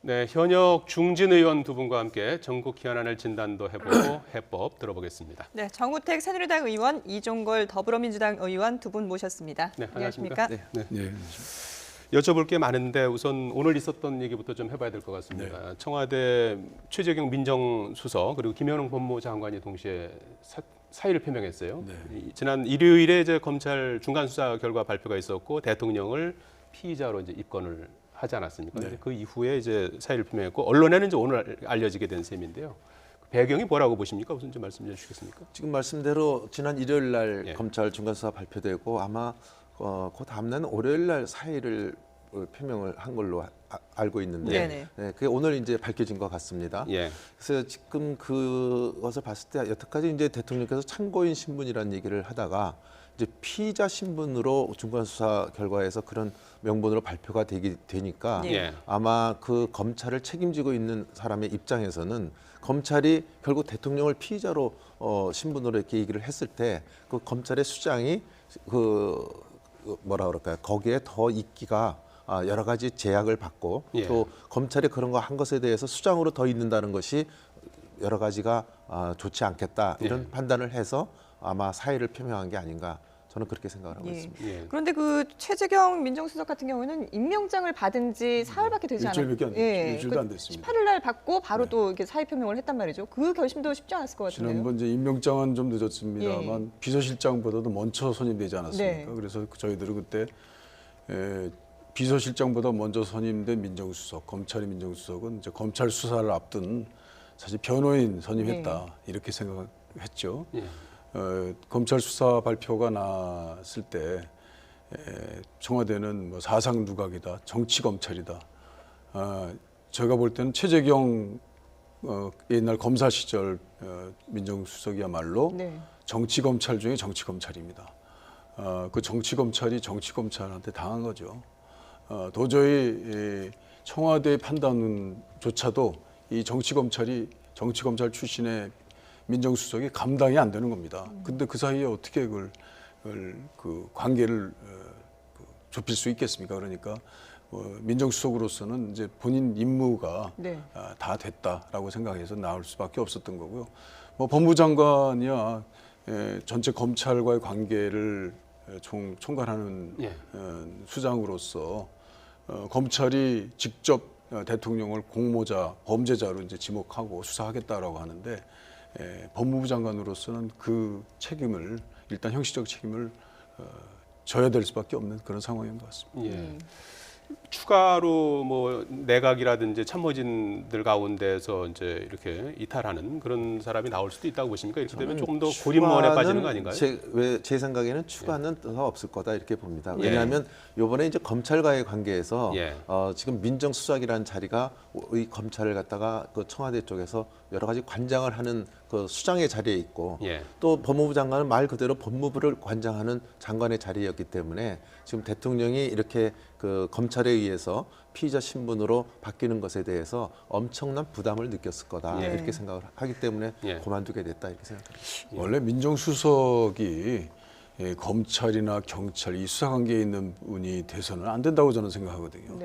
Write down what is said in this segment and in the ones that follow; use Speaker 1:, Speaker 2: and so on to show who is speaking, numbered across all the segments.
Speaker 1: 네, 현역 중진 의원 두 분과 함께 전국 현안을 진단도 해보고 해법 들어보겠습니다.
Speaker 2: 네, 정우택 새누리당 의원, 이종걸 더불어민주당 의원 두 분 모셨습니다.
Speaker 1: 네,
Speaker 2: 안녕하십니까?
Speaker 1: 네. 여쭤볼 게 많은데 우선 오늘 있었던 얘기부터 좀 해봐야 될 것 같습니다. 청와대 최재경 민정수석 그리고 김현웅 법무장관이 동시에 사의를 표명했어요. 지난 일요일에 이제 검찰 중간 수사 결과 발표가 있었고 대통령을 피의자로 이제 입건을 하지 않았습니까? 근데 그 이후에 이제 사의를 표명했고 언론에는 이제 오늘 알려지게 된 셈인데요. 배경이 뭐라고 보십니까? 우선 좀 말씀해 주시겠습니까?
Speaker 3: 지금 말씀대로 지난 일요일 날 검찰 중간수사 발표되고 아마 그 다음날 월요일 날 사의를 표명을 한 걸로 알고 있는데 그게 오늘 이제 밝혀진 것 같습니다. 그래서 지금 그것을 봤을 때 여태까지 이제 대통령께서 참고인 신분이라는 얘기를 하다가 이제 피의자 신분으로 중간수사 결과에서 그런 명분으로 발표가 되니까 아마 그 검찰을 책임지고 있는 사람의 입장에서는 검찰이 결국 대통령을 피의자로 신분으로 이렇게 얘기를 했을 때 그 검찰의 수장이 그 뭐라 그럴까요? 거기에 더 있기가 여러 가지 제약을 받고 또 검찰이 그런 거 한 것에 대해서 수장으로 더 있는다는 것이 여러 가지가 좋지 않겠다 이런 판단을 해서 아마 사의를 표명한 게 아닌가 저는 그렇게 생각을 하고 있습니다.
Speaker 2: 그런데 그 최재경 민정수석 같은 경우는 임명장을 받은 지 사흘밖에 되지 않았어요.
Speaker 4: 일주일밖에 안 됐죠. 일주일도 안 됐습니다.
Speaker 2: 18일 날 받고 바로 또 이렇게 사의 표명을 했단 말이죠. 그 결심도 쉽지 않았을 것 같은데요.
Speaker 4: 지난번 이제 임명장은 좀 늦었습니다만 비서실장보다도 먼저 선임되지 않았습니까? 그래서 저희들은 그때 비서실장보다 먼저 선임된 민정수석, 검찰의 민정수석은 이제 검찰 수사를 앞둔 사실 변호인 선임했다 이렇게 생각했죠. 검찰 수사 발표가 났을 때 청와대는 뭐 사상 누각이다, 정치 검찰이다. 제가 볼 때는 최재경 옛날 검사 시절 민정수석이야말로 정치 검찰 중에 정치 검찰입니다. 그 정치 검찰이 정치 검찰한테 당한 거죠. 도저히 청와대의 판단조차도 이 정치 검찰이 정치 검찰 출신의 민정수석이 감당이 안 되는 겁니다. 근데 그 사이에 어떻게 그 관계를 좁힐 수 있겠습니까? 그러니까 민정수석으로서는 이제 본인 임무가 다 됐다라고 생각해서 나올 수밖에 없었던 거고요. 뭐 법무장관이야 전체 검찰과의 관계를 총괄하는 수장으로서 검찰이 직접 대통령을 공모자, 범죄자로 이제 지목하고 수사하겠다라고 하는데 법무부 장관으로서는 그 책임을 일단 형식적 책임을 져야 될 수밖에 없는 그런 상황인 것 같습니다.
Speaker 1: 추가로 뭐 내각이라든지 참모진들 가운데서 이제 이렇게 이탈하는 그런 사람이 나올 수도 있다고 보십니까? 이렇게 되면 조금 더 고립무원에 빠지는 거 아닌가요?
Speaker 3: 제 생각에는 추가는 더 없을 거다 이렇게 봅니다. 왜냐하면 이번에 이제 검찰과의 관계에서 지금 민정수석이라는 자리가 이 검찰을 갖다가 그 청와대 쪽에서 여러 가지 관장을 하는 그 수장의 자리에 있고 또 법무부 장관은 말 그대로 법무부를 관장하는 장관의 자리였기 때문에 지금 대통령이 이렇게 그 검찰에 의해서 피의자 신분으로 바뀌는 것에 대해서 엄청난 부담을 느꼈을 거다 이렇게 생각을 하기 때문에 그만두게 됐다 이렇게 생각합니다.
Speaker 4: 원래 민정수석이 검찰이나 경찰 이 수사관계에 있는 분이 돼서는 안 된다고 저는 생각하거든요.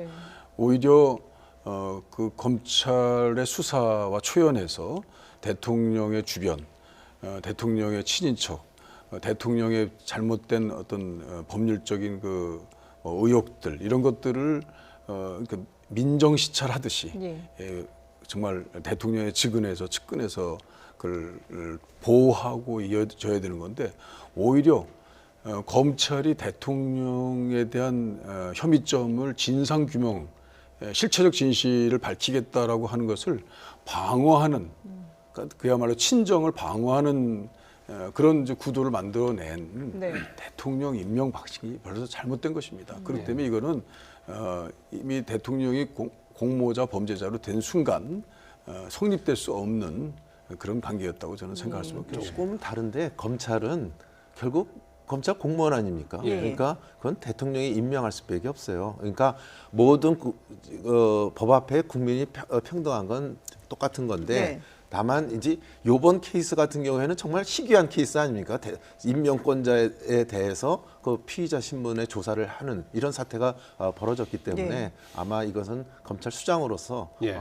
Speaker 4: 오히려 그 검찰의 수사와 초연해서 대통령의 주변, 대통령의 친인척, 대통령의 잘못된 어떤 법률적인 그 의혹들 이런 것들을 민정 시찰하듯이 정말 대통령의 측근에서 그걸 보호하고 이어져야 되는 건데 오히려 검찰이 대통령에 대한 혐의점을 진상 규명, 실체적 진실을 밝히겠다라고 하는 것을 방어하는 그야말로 친정을 방어하는 그런 이제 구도를 만들어낸 대통령 임명 방식이 벌써 잘못된 것입니다. 그렇기 때문에 이거는 이미 대통령이 공모자 범죄자로 된 순간 성립될 수 없는 그런 관계였다고 저는 생각할 수밖에 없습니다.
Speaker 3: 조금은 다른데 검찰은 결국 검찰 공무원 아닙니까? 그러니까 그건 대통령이 임명할 수밖에 없어요. 그러니까 모든 법 앞에 국민이 평등한 건 똑같은 건데 다만 이제 요번 케이스 같은 경우에는 정말 희귀한 케이스 아닙니까? 임명권자에 대해서 그 피의자 신문에 조사를 하는 이런 사태가 벌어졌기 때문에
Speaker 2: 네.
Speaker 3: 아마 이것은 검찰 수장으로서
Speaker 1: 예.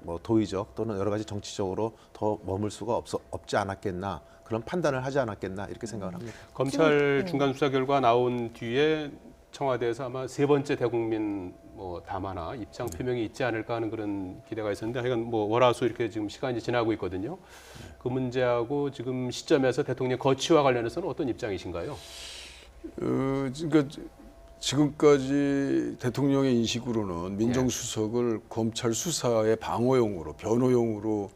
Speaker 3: 뭐 도의적 또는 여러 가지 정치적으로 더 머물 수가 없지 않았겠나 그런 판단을 하지 않았겠나 이렇게 생각을 합니다.
Speaker 1: 검찰 중간 수사 결과 나온 뒤에 청와대에서 아마 세 번째 대국민 뭐 담화나 입장 표명이 있지 않을까 하는 그런 기대가 있었는데 하여간 뭐 월화수 이렇게 지금 시간이 지나고 있거든요. 그 문제하고 지금 시점에서 대통령 거취와 관련해서는 어떤 입장이신가요?
Speaker 4: 그러니까 지금까지 대통령의 인식으로는 민정수석을 검찰 수사의 방어용으로 변호용으로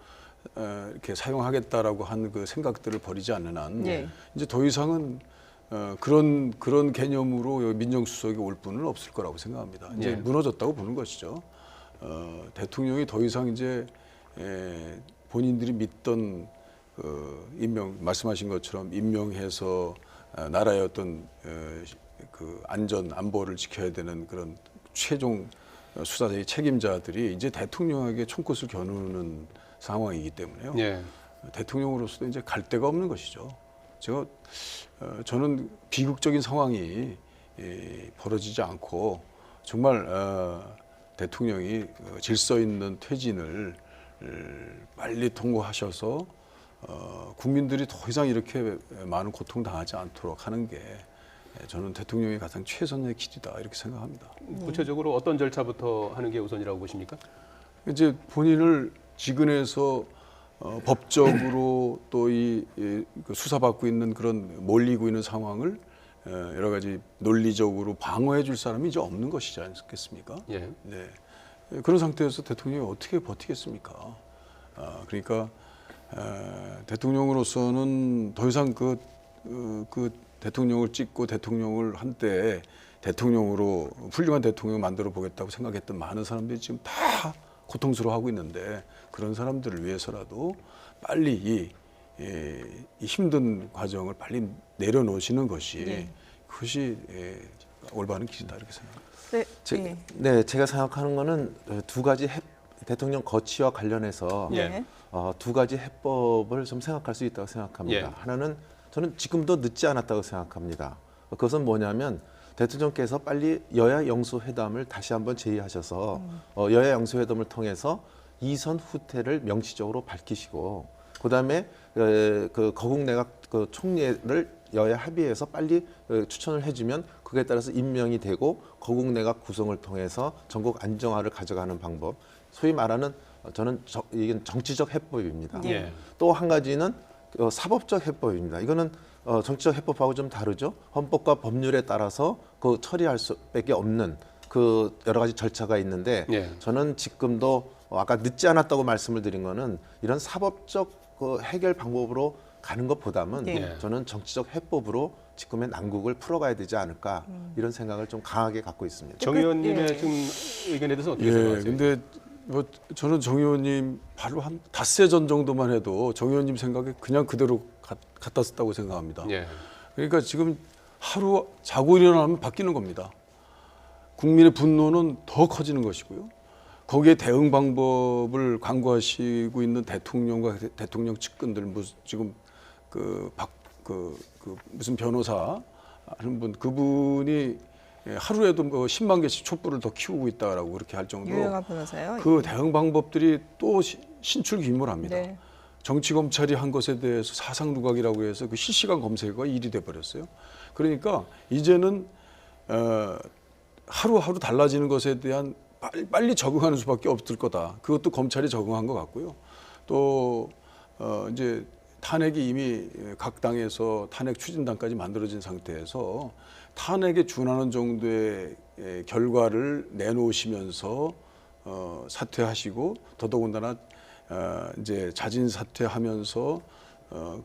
Speaker 4: 이렇게 사용하겠다라고 한 그 생각들을 버리지 않는 한
Speaker 2: 네.
Speaker 4: 이제 더 이상은 그런 개념으로 여기 민정수석이 올 분은 없을 거라고 생각합니다. 이제
Speaker 1: 예.
Speaker 4: 무너졌다고 보는 것이죠. 대통령이 더 이상 이제 본인들이 믿던 말씀하신 것처럼 임명해서 나라의 어떤 그 안전 안보를 지켜야 되는 그런 최종 수사의 책임자들이 이제 대통령에게 총꽃을 겨누는 상황이기 때문에요.
Speaker 1: 예.
Speaker 4: 대통령으로서도 이제 갈 데가 없는 것이죠. 저는 비극적인 상황이 벌어지지 않고 정말 대통령이 질서 있는 퇴진을 빨리 통과하셔서 국민들이 더 이상 이렇게 많은 고통 당하지 않도록 하는 게 저는 대통령이 가장 최선의 길이다 이렇게 생각합니다.
Speaker 1: 구체적으로 어떤 절차부터 하는 게 우선이라고 보십니까?
Speaker 4: 이제 본인을 지근해서 법적으로 또 이 수사받고 있는 그런 몰리고 있는 상황을 여러 가지 논리적으로 방어해 줄 사람이 이제 없는 것이지 않겠습니까?
Speaker 1: 예.
Speaker 4: 네. 그런 상태에서 대통령이 어떻게 버티겠습니까? 그러니까 대통령으로서는 더 이상 그 대통령을 찍고 대통령을 한때 대통령으로 훌륭한 대통령을 만들어 보겠다고 생각했던 많은 사람들이 지금 다 고통스러워하고 있는데 그런 사람들을 위해서라도 빨리 이 힘든 과정을 빨리 내려놓으시는 것이 그것이 올바른 길이다 이렇게 생각합니다.
Speaker 2: 네.
Speaker 3: 제가 생각하는 거는 두 가지 대통령 거취와 관련해서
Speaker 1: 예.
Speaker 3: 두 가지 해법을 좀 생각할 수 있다고 생각합니다.
Speaker 1: 예.
Speaker 3: 하나는 저는 지금도 늦지 않았다고 생각합니다. 그것은 뭐냐면 대통령께서 빨리 여야 영수회담을 다시 한번 제의하셔서 여야 영수회담을 통해서 이선 후퇴를 명시적으로 밝히시고 그다음에 그 거국내각 그 총리를 여야 합의해서 빨리 추천을 해주면 그에 따라서 임명이 되고 거국내각 구성을 통해서 전국 안정화를 가져가는 방법, 소위 말하는 저는 이건 정치적 해법입니다.
Speaker 1: 예.
Speaker 3: 또 한 가지는 사법적 해법입니다. 이거는 정치적 해법하고 좀 다르죠. 헌법과 법률에 따라서 그 처리할 수밖에 없는 그 여러 가지 절차가 있는데
Speaker 1: 예.
Speaker 3: 저는 지금도 아까 늦지 않았다고 말씀을 드린 거는 이런 사법적 그 해결 방법으로 가는 것보다는
Speaker 2: 네.
Speaker 3: 저는 정치적 해법으로 지금의 난국을 풀어가야 되지 않을까 이런 생각을 좀 강하게 갖고 있습니다.
Speaker 1: 정 의원님의
Speaker 2: 예.
Speaker 1: 지금 의견에 대해서 어떻게
Speaker 4: 예,
Speaker 1: 생각하세요?
Speaker 4: 근데 뭐 저는 정 의원님 바로 한 닷새 전 정도만 해도 정 의원님 생각에 그냥 그대로 갖다 썼다고 생각합니다.
Speaker 1: 예.
Speaker 4: 그러니까 지금 하루 자고 일어나면 바뀌는 겁니다. 국민의 분노는 더 커지는 것이고요. 거기에 대응 방법을 강구하시고 있는 대통령과 대통령 측근들 지금 무슨 변호사 하는 분 그분이 하루에도 뭐 10만 개씩 촛불을 더 키우고 있다라고 그렇게 할 정도로
Speaker 2: 유영아 변호사요.
Speaker 4: 그 대응 방법들이 또 신출귀몰합니다.
Speaker 2: 네.
Speaker 4: 정치 검찰이 한 것에 대해서 사상 누각이라고 해서 그 실시간 검색어가 일이 돼 버렸어요. 그러니까 이제는 하루하루 달라지는 것에 대한 빨리 적응하는 수밖에 없을 거다. 그것도 검찰이 적응한 것 같고요. 또 이제 탄핵이 이미 각 당에서 탄핵 추진단까지 만들어진 상태에서 탄핵에 준하는 정도의 결과를 내놓으시면서 사퇴하시고 더더군다나 이제 자진 사퇴하면서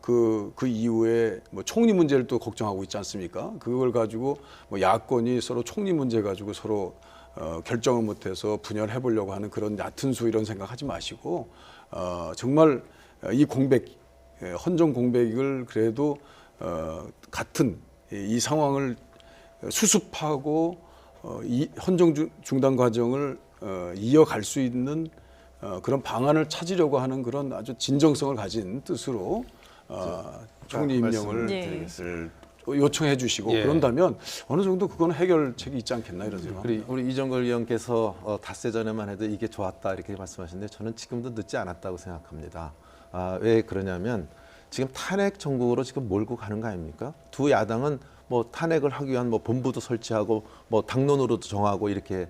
Speaker 4: 그 이후에 뭐 총리 문제를 또 걱정하고 있지 않습니까? 그걸 가지고 뭐 야권이 서로 총리 문제 가지고 서로 결정을 못해서 분열해 보려고 하는 그런 얕은 수 이런 생각하지 마시고 정말 이 공백 헌정 공백을 그래도 같은 이 상황을 수습하고 이 헌정 중단 과정을 이어갈 수 있는 그런 방안을 찾으려고 하는 그런 아주 진정성을 가진 뜻으로 총리 임명을
Speaker 3: 말씀드리겠습니다.
Speaker 4: 요청해 주시고
Speaker 1: 예.
Speaker 4: 그런다면 어느 정도 그건 해결책이 있지 않겠나 이런 생각합니다.
Speaker 3: 우리 이정걸 의원께서 닷새 전에만 해도 이게 좋았다 이렇게 말씀하셨는데 저는 지금도 늦지 않았다고 생각합니다. 왜 그러냐면 지금 탄핵 정국으로 지금 몰고 가는 거 아닙니까? 두 야당은 뭐 탄핵을 하기 위한 뭐 본부도 설치하고 뭐 당론으로도 정하고 이렇게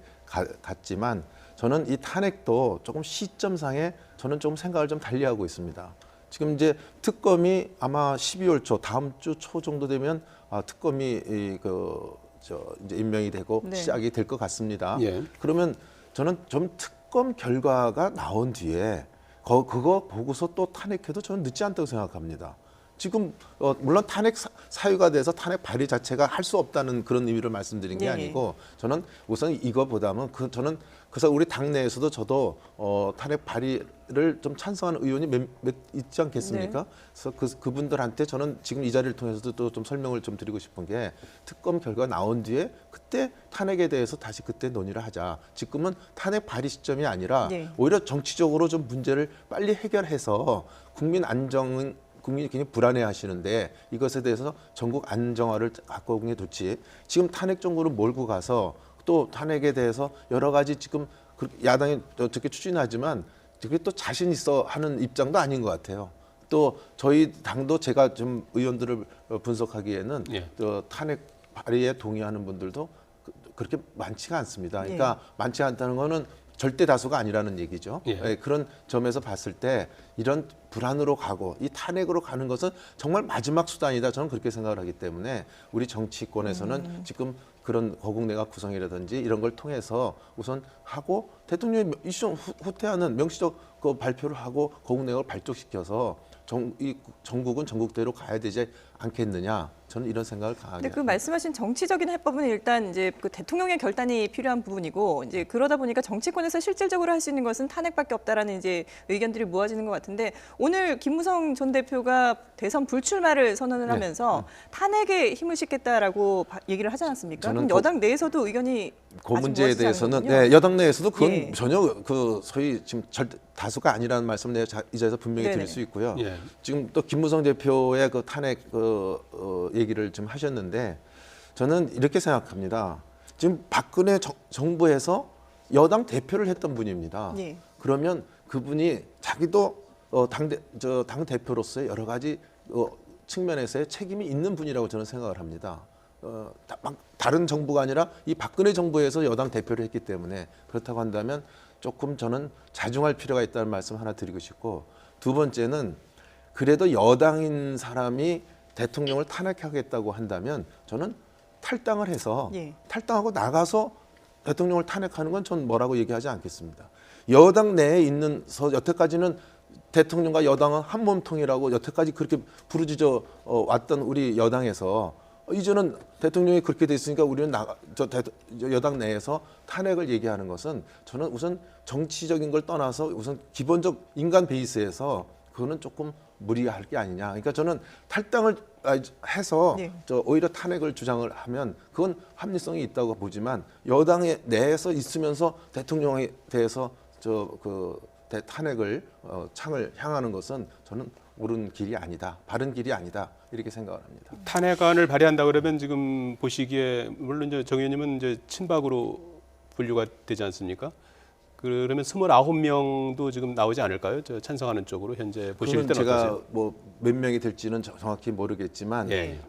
Speaker 3: 갔지만 저는 이 탄핵도 조금 시점상에 저는 좀 생각을 좀 달리하고 있습니다. 지금 이제 특검이 아마 12월 초 다음 주 초 정도 되면 특검이 이제 임명이 되고
Speaker 2: 네.
Speaker 3: 시작이 될 것 같습니다.
Speaker 1: 예.
Speaker 3: 그러면 저는 좀 특검 결과가 나온 뒤에 그거 보고서 또 탄핵해도 저는 늦지 않다고 생각합니다. 지금 물론 탄핵 사유가 돼서 탄핵 발의 자체가 할 수 없다는 그런 의미를 말씀드린 게
Speaker 2: 예.
Speaker 3: 아니고 저는 우선 이거보다는 저는 그래서 우리 당내에서도 저도 탄핵 발의를 좀 찬성하는 의원이 몇 있지 않겠습니까?
Speaker 2: 네.
Speaker 3: 그래서 그분들한테 저는 지금 이 자리를 통해서도 또 좀 설명을 좀 드리고 싶은 게 특검 결과가 나온 뒤에 그때 탄핵에 대해서 다시 그때 논의를 하자. 지금은 탄핵 발의 시점이 아니라
Speaker 2: 네.
Speaker 3: 오히려 정치적으로 좀 문제를 빨리 해결해서 국민이 굉장히 불안해하시는데 이것에 대해서 전국 안정화를 갖고 오는 게 좋지. 지금 탄핵 정국으로 몰고 가서 또 탄핵에 대해서 여러 가지 지금 야당이 어떻게 추진하지만 그게 또 자신 있어 하는 입장도 아닌 것 같아요. 또 저희 당도 제가 좀 의원들을 분석하기에는
Speaker 1: 예.
Speaker 3: 또 탄핵 발의에 동의하는 분들도 그렇게 많지가 않습니다. 그러니까 많지 않다는 거는 절대 다수가 아니라는 얘기죠.
Speaker 1: 예.
Speaker 3: 예, 그런 점에서 봤을 때 이런 불안으로 가고 이 탄핵으로 가는 것은 정말 마지막 수단이다. 저는 그렇게 생각을 하기 때문에 우리 정치권에서는 지금 그런 거국내각 구성이라든지 이런 걸 통해서 우선 하고 대통령이 이슈 후퇴하는 명시적 그 발표를 하고 거국내각을 발족시켜서 이 전국은 전국대로 가야 되지 않겠느냐. 저는 이런 생각을 강하게
Speaker 2: 근데 그
Speaker 3: 합니다.
Speaker 2: 말씀하신 정치적인 해법은 일단 이제 그 대통령의 결단이 필요한 부분이고 이제 그러다 보니까 정치권에서 실질적으로 할 수 있는 것은 탄핵밖에 없다라는 이제 의견들이 모아지는 것 같은데 오늘 김무성 전 대표가 대선 불출마를 선언을
Speaker 3: 네.
Speaker 2: 하면서 탄핵에 힘을 싣겠다라고 얘기를 하지 않았습니까?
Speaker 3: 저는
Speaker 2: 그럼 여당 내에서도 의견이
Speaker 3: 그
Speaker 2: 아직
Speaker 3: 문제에
Speaker 2: 모아지지
Speaker 3: 대해서는
Speaker 2: 않는군요.
Speaker 3: 여당 내에서도 그건
Speaker 2: 예.
Speaker 3: 전혀 그 소위 지금 다수가 아니라는 말씀 내가 이 자리에서 분명히
Speaker 2: 네네.
Speaker 3: 드릴 수 있고요.
Speaker 1: 예.
Speaker 3: 지금 또 김무성 대표의 그 탄핵 얘기를 좀 하셨는데 저는 이렇게 생각합니다. 지금 박근혜 정부에서 여당 대표를 했던 분입니다.
Speaker 2: 예.
Speaker 3: 그러면 그분이 자기도 당 대표로서의 여러 가지 측면에서의 책임이 있는 분이라고 저는 생각을 합니다. 다른 정부가 아니라 이 박근혜 정부에서 여당 대표를 했기 때문에 그렇다고 한다면 조금 저는 자중할 필요가 있다는 말씀 하나 드리고 싶고 두 번째는 그래도 여당인 사람이 대통령을 탄핵하겠다고 한다면 저는 탈당을 해서
Speaker 2: 예.
Speaker 3: 탈당하고 나가서 대통령을 탄핵하는 건 전 뭐라고 얘기하지 않겠습니다. 여당 내에 있는서 여태까지는 대통령과 여당은 한 몸통이라고 여태까지 그렇게 부르짖어 왔던 우리 여당에서 이제는 대통령이 그렇게 돼 있으니까 우리는 여당 내에서 탄핵을 얘기하는 것은 저는 우선 정치적인 걸 떠나서 우선 기본적 인간 베이스에서 그거는 조금 무리할 게 아니냐. 그러니까 저는 탈당을 해서
Speaker 2: 네.
Speaker 3: 오히려 탄핵을 주장을 하면 그건 합리성이 있다고 보지만 여당에 내에서 있으면서 대통령에 대해서 탄핵을 창을 향하는 것은 저는 옳은 길이 아니다, 바른 길이 아니다 이렇게 생각을 합니다.
Speaker 1: 탄핵안을 발의한다 그러면 지금 보시기에 물론 이제 정 의원님은 이제 친박으로 분류가 되지 않습니까? 그러면 29명도 지금 나오지 않을까요? 찬성하는 쪽으로 현재 보실
Speaker 3: 그건
Speaker 1: 때는
Speaker 3: 제가
Speaker 1: 어떠세요?
Speaker 3: 뭐 몇 명이 될지는 정확히 모르겠지만
Speaker 1: 예.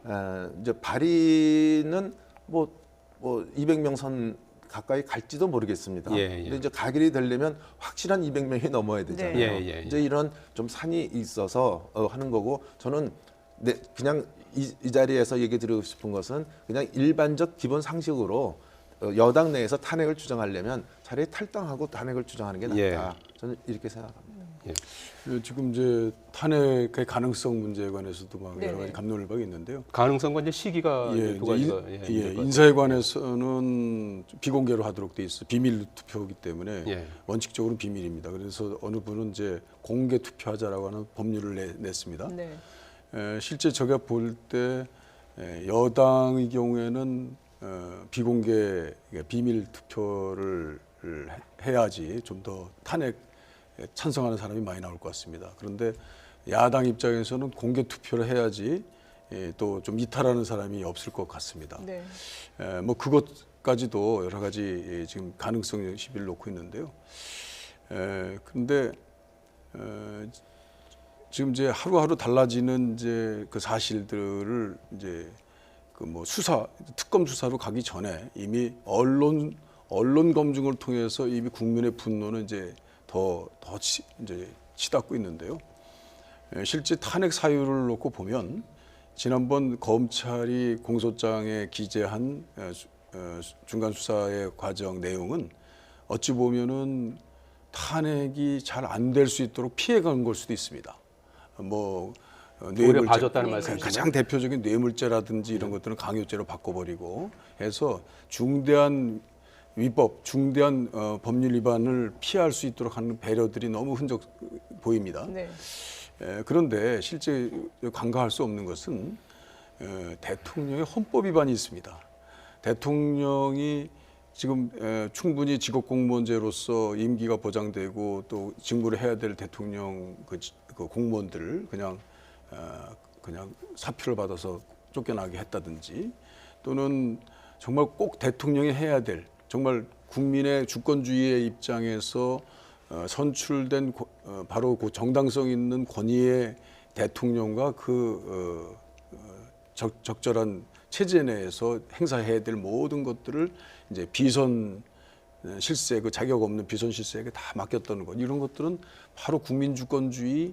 Speaker 3: 이제 발의는 뭐 200명 선 가까이 갈지도 모르겠습니다.
Speaker 1: 예, 예.
Speaker 3: 근데 이제 가결이 되려면 확실한 200명이 넘어야 되잖아요.
Speaker 1: 네. 예, 예, 예.
Speaker 3: 이제 이런 좀 산이 있어서 하는 거고 저는 그냥 이 자리에서 얘기 드리고 싶은 것은 그냥 일반적 기본 상식으로 여당 내에서 탄핵을 주장하려면 차라리 탈당하고 탄핵을 주장하는 게 낫다.
Speaker 1: 예.
Speaker 3: 저는 이렇게 생각합니다.
Speaker 1: 예.
Speaker 4: 지금 이제 탄핵의 가능성 문제에 관해서도 막 여러
Speaker 2: 네네.
Speaker 4: 가지 감론을박이 있는데요.
Speaker 1: 가능성과 이제 시기가 두 가지가
Speaker 4: 인사에 관해서는 비공개로 하도록 돼 있어 비밀 투표이기 때문에
Speaker 1: 예.
Speaker 4: 원칙적으로 비밀입니다. 그래서 어느 분은 이제 공개 투표하자라고 하는 법률을 냈습니다.
Speaker 2: 네.
Speaker 4: 실제 제가 볼 때 여당의 경우에는 비공개 비밀 투표를 해야지 좀 더 탄핵 찬성하는 사람이 많이 나올 것 같습니다. 그런데 야당 입장에서는 공개 투표를 해야지 또 좀 이탈하는 사람이 없을 것 같습니다.
Speaker 2: 네.
Speaker 4: 뭐 그것까지도 여러 가지 지금 가능성 시비를 놓고 있는데요. 그런데 지금 이제 하루하루 달라지는 이제 그 사실들을 이제 그 뭐 특검 수사로 가기 전에 이미 언론 검증을 통해서 이미 국민의 분노는 이제 이제 치닫고 있는데요. 실제 탄핵 사유를 놓고 보면 지난번 검찰이 공소장에 기재한 중간 수사의 과정 내용은 어찌 보면은 탄핵이 잘 안 될 수 있도록 피해간 걸 수도 있습니다. 뭐
Speaker 1: 오히려 봐줬다는 말씀이시죠?
Speaker 4: 가장 대표적인 뇌물죄라든지 이런 것들은 강요죄로 바꿔버리고 해서 중대한 위법, 중대한 법률 위반을 피할 수 있도록 하는 배려들이 너무 흔적 보입니다.
Speaker 2: 네.
Speaker 4: 그런데 실제 간과할 수 없는 것은 대통령의 헌법 위반이 있습니다. 대통령이 지금 충분히 직업공무원제로서 임기가 보장되고 또 직무를 해야 될 대통령 그 공무원들을 그냥 사표를 받아서 쫓겨나게 했다든지 또는 정말 꼭 대통령이 해야 될 정말 국민의 주권주의의 입장에서 선출된 바로 그 정당성 있는 권위의 대통령과 그 적절한 체제 내에서 행사해야 될 모든 것들을 이제 비선 실세, 그 자격 없는 비선 실세에게 다 맡겼다는 것, 이런 것들은 바로 국민주권주의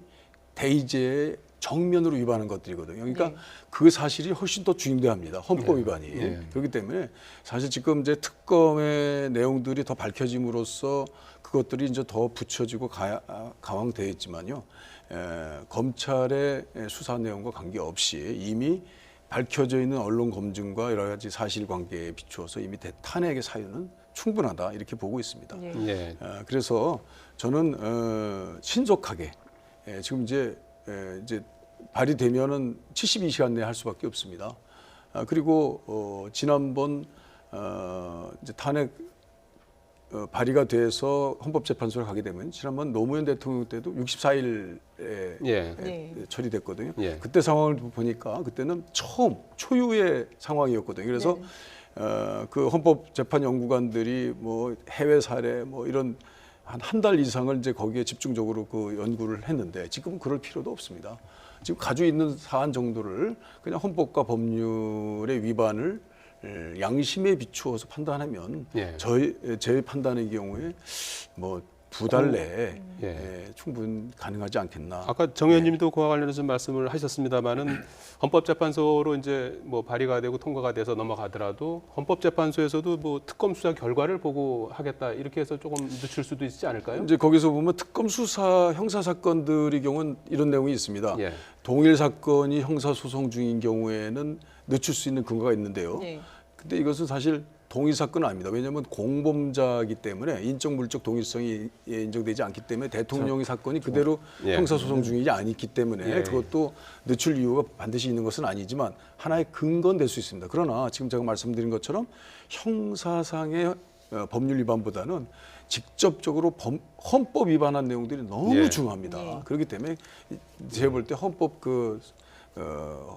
Speaker 4: 대의제의 정면으로 위반한 것들이거든요. 그러니까
Speaker 2: 네.
Speaker 4: 그 사실이 훨씬 더 중대합니다. 헌법 위반이. 그렇기 때문에 사실 지금 이제 특검의 내용들이 더 밝혀짐으로써 그것들이 이제 더 붙여지고 강화되어 있지만요. 검찰의 수사 내용과 관계없이 이미 밝혀져 있는 언론 검증과 여러 가지 사실관계에 비추어서 이미 탄핵의 사유는 충분하다 이렇게 보고 있습니다.
Speaker 1: 네.
Speaker 4: 그래서 저는 신속하게 지금 이제 발의되면은 72시간 내에 할 수밖에 없습니다. 그리고 지난번 이제 탄핵 발의가 돼서 헌법재판소에 가게 되면 지난번 노무현 대통령 때도 64일에 처리됐거든요.
Speaker 1: 예.
Speaker 4: 그때 상황을 보니까 그때는 초유의 상황이었거든요. 그래서 그 헌법재판 연구관들이 뭐 해외 사례 뭐 이런 한 달 이상을 이제 거기에 집중적으로 그 연구를 했는데 지금은 그럴 필요도 없습니다. 지금 가지고 있는 사안 정도를 그냥 헌법과 법률의 위반을 양심에 비추어서 판단하면 제 판단의 경우에 뭐 두 달 내에 충분히 가능하지 않겠나.
Speaker 1: 아까 정 의원님도 그와 관련해서 말씀을 하셨습니다만은 헌법재판소로 이제 뭐 발의가 되고 통과가 돼서 넘어가더라도 헌법재판소에서도 뭐 특검 수사 결과를 보고 하겠다 이렇게 해서 조금 늦출 수도 있지 않을까요?
Speaker 4: 이제 거기서 보면 특검 수사 형사 사건들의 경우는 이런 내용이 있습니다. 동일 사건이 형사 소송 중인 경우에는 늦출 수 있는 근거가 있는데요. 근데 이것은 사실 동일 사건은 아닙니다. 왜냐하면 공범자이기 때문에 인적 물적 동일성이 인정되지 않기 때문에 대통령의 사건이 그대로 형사소송 중이지 않기 때문에 그것도 늦출 이유가 반드시 있는 것은 아니지만 하나의 근거는 될 수 있습니다. 그러나 지금 제가 말씀드린 것처럼 형사상의 법률 위반보다는 직접적으로 헌법 위반한 내용들이 너무 중요합니다. 그렇기 때문에 제가 볼 때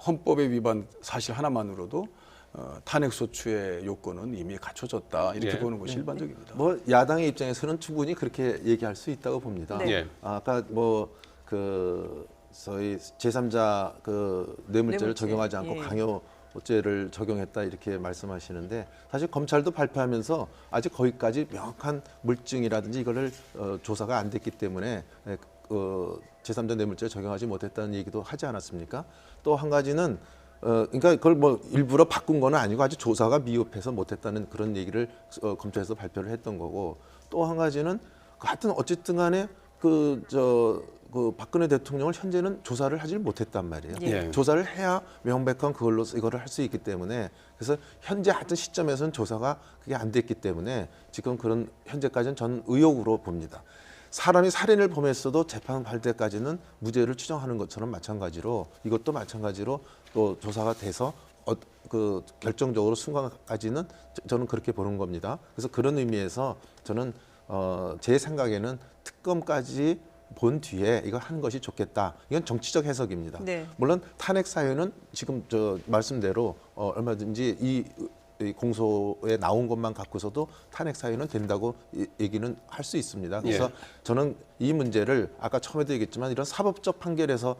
Speaker 4: 헌법의 위반 사실 하나만으로도 탄핵 소추의 요건은 이미 갖춰졌다 이렇게 보는 것이 일반적입니다.
Speaker 3: 뭐 야당의 입장에서는 충분히 그렇게 얘기할 수 있다고 봅니다. 아까 뭐 그 소위 제3자 그 뇌물죄를 적용하지 않고 강요죄를 적용했다 이렇게 말씀하시는데 사실 검찰도 발표하면서 아직 거기까지 명확한 물증이라든지 이거를 조사가 안 됐기 때문에 제3자 뇌물죄 적용하지 못했다는 얘기도 하지 않았습니까? 또 한 가지는 그러니까 그걸 뭐 일부러 바꾼 건 아니고 아직 조사가 미흡해서 못했다는 그런 얘기를 검찰에서 발표를 했던 거고 또 한 가지는 하여튼 어쨌든 간에 그 박근혜 대통령을 현재는 조사를 하질 못했단 말이에요. 조사를 해야 명백한 그걸로 이거를 할 수 있기 때문에 그래서 현재 하여튼 시점에서는 조사가 그게 안 됐기 때문에 지금 그런 현재까지는 저는 의혹으로 봅니다. 사람이 살인을 범했어도 재판 할 때까지는 무죄를 추정하는 것처럼 마찬가지로 이것도 마찬가지로 또 조사가 돼서 그 결정적으로 순간까지는 저는 그렇게 보는 겁니다. 그래서 그런 의미에서 저는 제 생각에는 특검까지 본 뒤에 이걸 하는 것이 좋겠다. 이건 정치적 해석입니다.
Speaker 2: 네.
Speaker 3: 물론 탄핵 사유는 지금 저 말씀대로 얼마든지 이 공소에 나온 것만 갖고서도 탄핵 사유는 된다고 얘기는 할 수 있습니다. 그래서
Speaker 1: 예.
Speaker 3: 저는 이 문제를 아까 처음에도 얘기했지만 이런 사법적 판결에서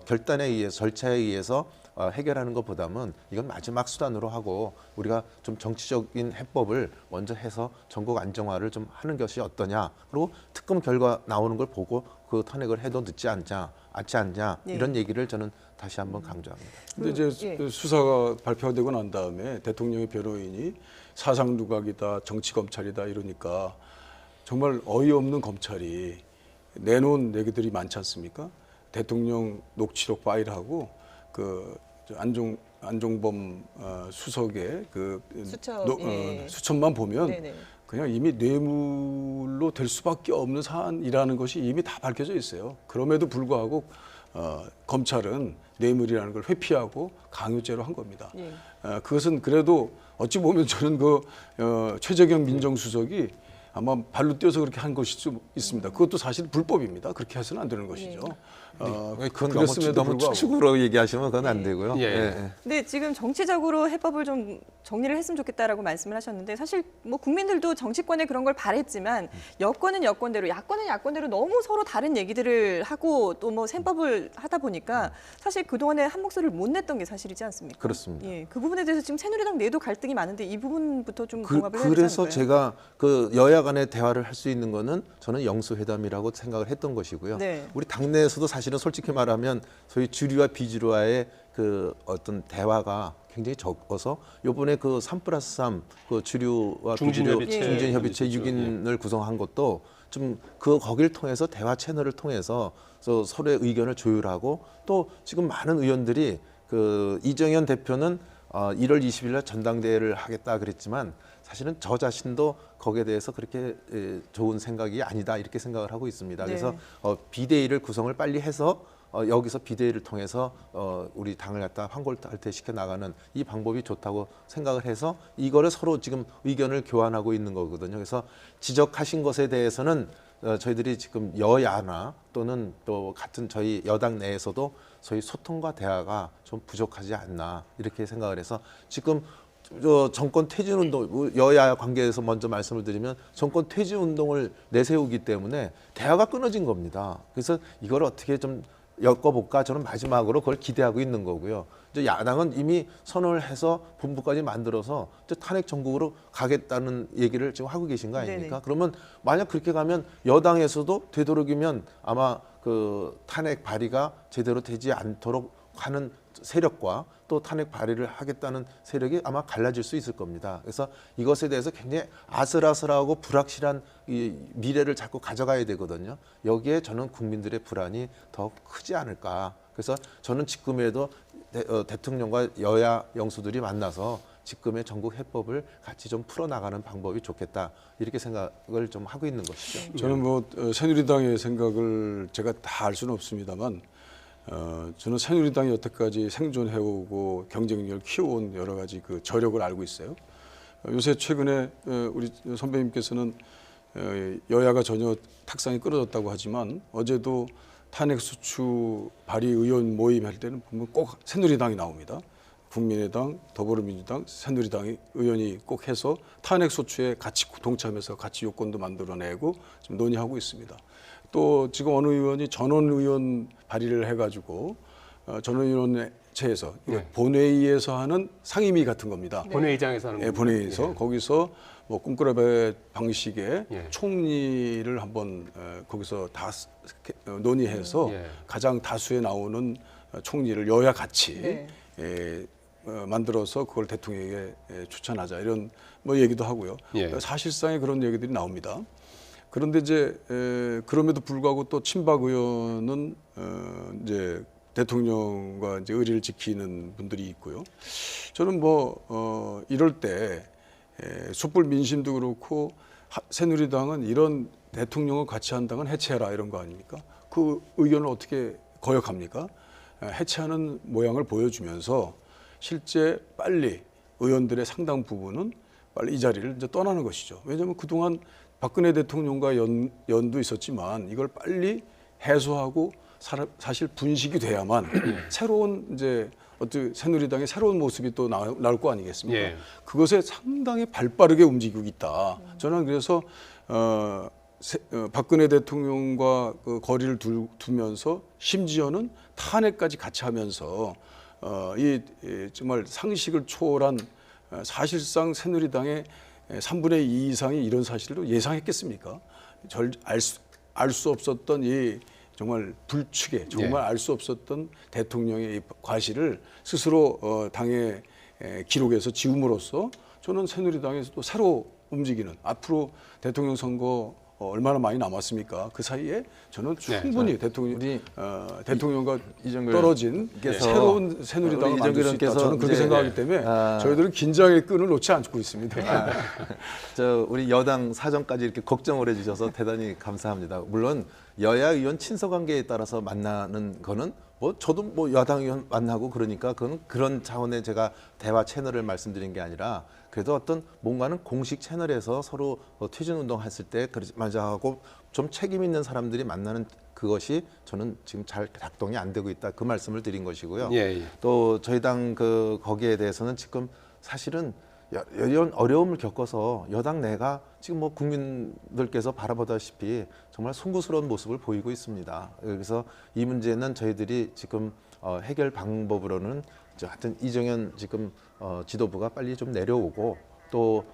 Speaker 3: 결단에 의해서 절차에 의해서 해결하는 것보다는 이건 마지막 수단으로 하고 우리가 좀 정치적인 해법을 먼저 해서 전국 안정화를 좀 하는 것이 어떠냐. 그리고 특검 결과 나오는 걸 보고 그 탄핵을 해도 늦지 않지 않냐.
Speaker 2: 네.
Speaker 3: 이런 얘기를 저는 다시 한번 강조합니다.
Speaker 4: 근데 이제
Speaker 2: 예.
Speaker 4: 수사가 발표되고 난 다음에 대통령의 변호인이 사상 누각이다, 정치 검찰이다 이러니까 정말 어이없는 검찰이 내놓은 얘기들이 많지 않습니까? 대통령 녹취록 파일하고 그 안종범 수석의 그
Speaker 2: 수첩, 예.
Speaker 4: 수첩만 보면
Speaker 2: 네네.
Speaker 4: 그냥 이미 뇌물로 될 수밖에 없는 사안이라는 것이 이미 다 밝혀져 있어요. 그럼에도 불구하고 검찰은 뇌물이라는 걸 회피하고 강요죄로 한 겁니다.
Speaker 2: 예.
Speaker 4: 그것은 그래도 어찌 보면 저는 최재경 민정수석이 아마 발로 뛰어서 그렇게 한 것일 수 있습니다. 그것도 사실 불법입니다. 그렇게 해서는 안 되는 것이죠.
Speaker 3: 그건
Speaker 4: 그랬음에도
Speaker 3: 너무
Speaker 4: 불구하고.
Speaker 3: 축으로 얘기하시면 그건 안 되고요.
Speaker 1: 예.
Speaker 2: 근데 지금 정치적으로 해법을 좀 정리를 했으면 좋겠다라고 말씀을 하셨는데 사실 뭐 국민들도 정치권에 그런 걸 바랬지만 여권은 여권대로 야권은 야권대로 너무 서로 다른 얘기들을 하고 또 뭐 셈법을 하다 보니까 사실 그동안에 한 목소리를 못 냈던 게 사실이지 않습니까?
Speaker 3: 그렇습니다.
Speaker 2: 예, 그 부분에 대해서 지금 새누리당 내도 갈등이 많은데 이 부분부터 좀 봉합을 해야 되지
Speaker 3: 그래서
Speaker 2: 않을까요?
Speaker 3: 제가 그 여야 간의 대화를 할 수 있는 거는 저는 영수회담이라고 생각을 했던 것이고요.
Speaker 2: 네.
Speaker 3: 우리 당내에서도 사실은 솔직히 말하면 소위 주류와 비주류와의 그 어떤 대화가 굉장히 적어서 요번에 그 3+3 그 주류와
Speaker 1: 중진협의체.
Speaker 3: 비주류 중진협의체
Speaker 1: 예.
Speaker 3: 6인을 구성한 것도 좀 그 거기를 통해서 대화 채널을 통해서 서로의 의견을 조율하고 또 지금 많은 의원들이 그 이정현 대표는 1월 20일 날 전당대회를 하겠다 그랬지만 사실은 저 자신도 거기에 대해서 그렇게 좋은 생각이 아니다 이렇게 생각을 하고 있습니다.
Speaker 2: 네.
Speaker 3: 그래서 비대위를 구성을 빨리 해서 여기서 비대위를 통해서 우리 당을 갖다 환골탈퇴시켜 나가는 이 방법이 좋다고 생각을 해서 이거를 서로 지금 의견을 교환하고 있는 거거든요. 그래서 지적하신 것에 대해서는 저희들이 지금 여야나 또는 또 같은 저희 여당 내에서도 저희 소통과 대화가 좀 부족하지 않나 이렇게 생각을 해서 지금 정권 퇴진 운동 여야 관계에서 먼저 말씀을 드리면 정권 퇴진 운동을 내세우기 때문에 대화가 끊어진 겁니다. 그래서 이걸 어떻게 좀 엮어볼까 저는 마지막으로 그걸 기대하고 있는 거고요. 이제 야당은 이미 선언을 해서 본부까지 만들어서 이제 탄핵 전국으로 가겠다는 얘기를 지금 하고 계신 거 아닙니까?
Speaker 2: 네네.
Speaker 3: 그러면 만약 그렇게 가면 여당에서도 되도록이면 아마 그 탄핵 발의가 제대로 되지 않도록 하는 세력과 또 탄핵 발의를 하겠다는 세력이 아마 갈라질 수 있을 겁니다. 그래서 이것에 대해서 굉장히 아슬아슬하고 불확실한 이 미래를 자꾸 가져가야 되거든요. 여기에 저는 국민들의 불안이 더 크지 않을까. 그래서 저는 지금에도 대통령과 여야 영수들이 만나서 지금의 전국 해법을 같이 좀 풀어나가는 방법이 좋겠다. 이렇게 생각을 좀 하고 있는 것이죠.
Speaker 4: 저는 새누리당의 생각을 제가 다 알 수는 없습니다만 저는 새누리당이 여태까지 생존해오고 경쟁력을 키워온 여러 가지 그 저력을 알고 있어요. 요새 최근에 우리 선배님께서는 여야가 전혀 탁상이 끊어졌다고 하지만 어제도 탄핵소추 발의 의원 모임 할 때는 보면 꼭 새누리당이 나옵니다. 국민의당, 더불어민주당, 새누리당이 의원이 꼭 해서 탄핵소추에 같이 동참해서 같이 요건도 만들어내고 지금 논의하고 있습니다. 또 지금 어느 의원이 전원의원 발의를 해가지고 전원의원체에서
Speaker 1: 네.
Speaker 4: 본회의에서 하는 상임위 같은 겁니다.
Speaker 1: 본회의장에서 하는
Speaker 4: 예,
Speaker 1: 겁니다.
Speaker 4: 본회의에서
Speaker 1: 예.
Speaker 4: 거기서 꿈꾸라배 방식의
Speaker 1: 예.
Speaker 4: 총리를 한번 거기서 다 논의해서
Speaker 1: 예.
Speaker 4: 가장 다수에 나오는 총리를 여야 같이
Speaker 2: 네.
Speaker 4: 만들어서 그걸 대통령에게 추천하자 이런 얘기도 하고요.
Speaker 1: 예.
Speaker 4: 사실상의 그런 얘기들이 나옵니다. 그런데 이제 그럼에도 불구하고 또 친박 의원은 이제 대통령과 이제 의리를 지키는 분들이 있고요. 저는 이럴 때 촛불 민심도 그렇고 새누리당은 이런 대통령을 같이 한 당은 해체해라 이런 거 아닙니까? 그 의견을 어떻게 거역합니까? 해체하는 모양을 보여주면서 실제 빨리 의원들의 상당 부분은 빨리 이 자리를 이제 떠나는 것이죠. 왜냐하면 그동안 박근혜 대통령과 연도 있었지만 이걸 빨리 해소하고 사실 분식이 돼야만 새로운 이제 어떤 새누리당의 새로운 모습이 또 나올 거 아니겠습니까?
Speaker 1: 예.
Speaker 4: 그것에 상당히 발빠르게 움직이고 있다. 저는 그래서 박근혜 대통령과 그 거리를 두면서 심지어는 탄핵까지 같이 하면서 이 정말 상식을 초월한 사실상 새누리당의 3분의 2 이상이 이런 사실을 예상했겠습니까? 알 수 없었던 이 정말 불축의 정말 알 수 없었던 대통령의 이 과실을 스스로 당의 기록에서 지움으로써 저는 새누리당에서도 새로 움직이는 앞으로 대통령 선거 얼마나 많이 남았습니까? 그 사이에 저는 충분히 대통령과 떨어진 새로운 새누리당을 만들 수 있다. 저는 그렇게 생각하기 때문에 저희들은 긴장의 끈을 놓지 않고 있습니다.
Speaker 3: 우리 여당 사정까지 이렇게 걱정을 해주셔서 대단히 감사합니다. 물론 여야 의원 친서관계에 따라서 만나는 거는 저도 야당 의원 만나고 그러니까 그건 그런 차원의 제가 대화 채널을 말씀드린 게 아니라 그래도 어떤 뭔가는 공식 채널에서 서로 퇴진 운동했을 때 맞아 하고 좀 책임 있는 사람들이 만나는 그것이 저는 지금 잘 작동이 안 되고 있다 그 말씀을 드린 것이고요. 또 저희 당 거기에 대해서는 지금 사실은 이런 어려움을 겪어서 여당 내가 지금 국민들께서 바라보다시피 정말 송구스러운 모습을 보이고 있습니다. 그래서 이 문제는 저희들이 지금 해결 방법으로는 하여튼 이정현 지금 지도부가 빨리 좀 내려오고 또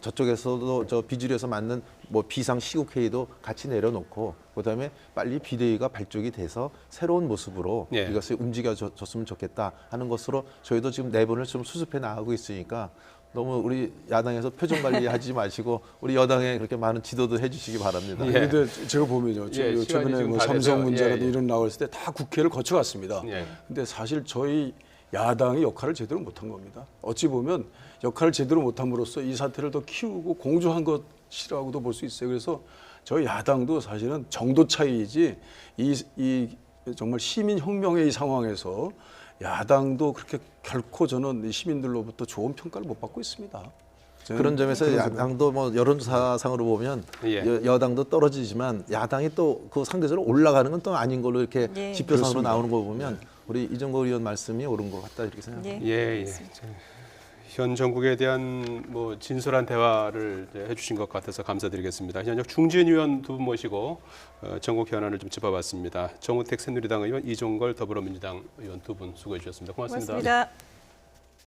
Speaker 3: 저쪽에서도 비주류에서 맞는 비상 시국 회의도 같이 내려놓고 그다음에 빨리 비대위가 발족이 돼서 새로운 모습으로 이것을 움직여줬으면 좋겠다 하는 것으로 저희도 지금 내분을 좀 수습해 나가고 있으니까 너무 우리 야당에서 표정 관리하지 마시고 우리 여당에 그렇게 많은 지도도 해주시기 바랍니다.
Speaker 4: 그런데 제가 보면요, 최근에 삼성 문제라든지 이런 나왔을 때 다 국회를 거쳐갔습니다. 근데 사실 저희 야당이 역할을 제대로 못한 겁니다. 어찌 보면 역할을 제대로 못함으로써 이 사태를 더 키우고 공조한 것이라고도 볼 수 있어요. 그래서 저희 야당도 사실은 정도 차이이지 이 정말 시민 혁명의 이 상황에서 야당도 그렇게 결코 저는 시민들로부터 좋은 평가를 못 받고 있습니다.
Speaker 3: 그런 점에서 야당도 여론조사상으로 보면 여당도 떨어지지만 야당이 또 그 상대적으로 올라가는 건 또 아닌 걸로 이렇게 지표상으로 나오는 거 보면 우리 이정걸 의원 말씀이 옳은 것 같다 이렇게 생각합니다.
Speaker 1: 현 정국에 대한 진솔한 대화를 해주신 것 같아서 감사드리겠습니다. 현역 중진 의원 두 분 모시고 전국 현안을 좀 짚어봤습니다. 정우택 새누리당 의원, 이종걸 더불어민주당 의원 두 분 수고해 주셨습니다. 고맙습니다.
Speaker 2: 고맙습니다.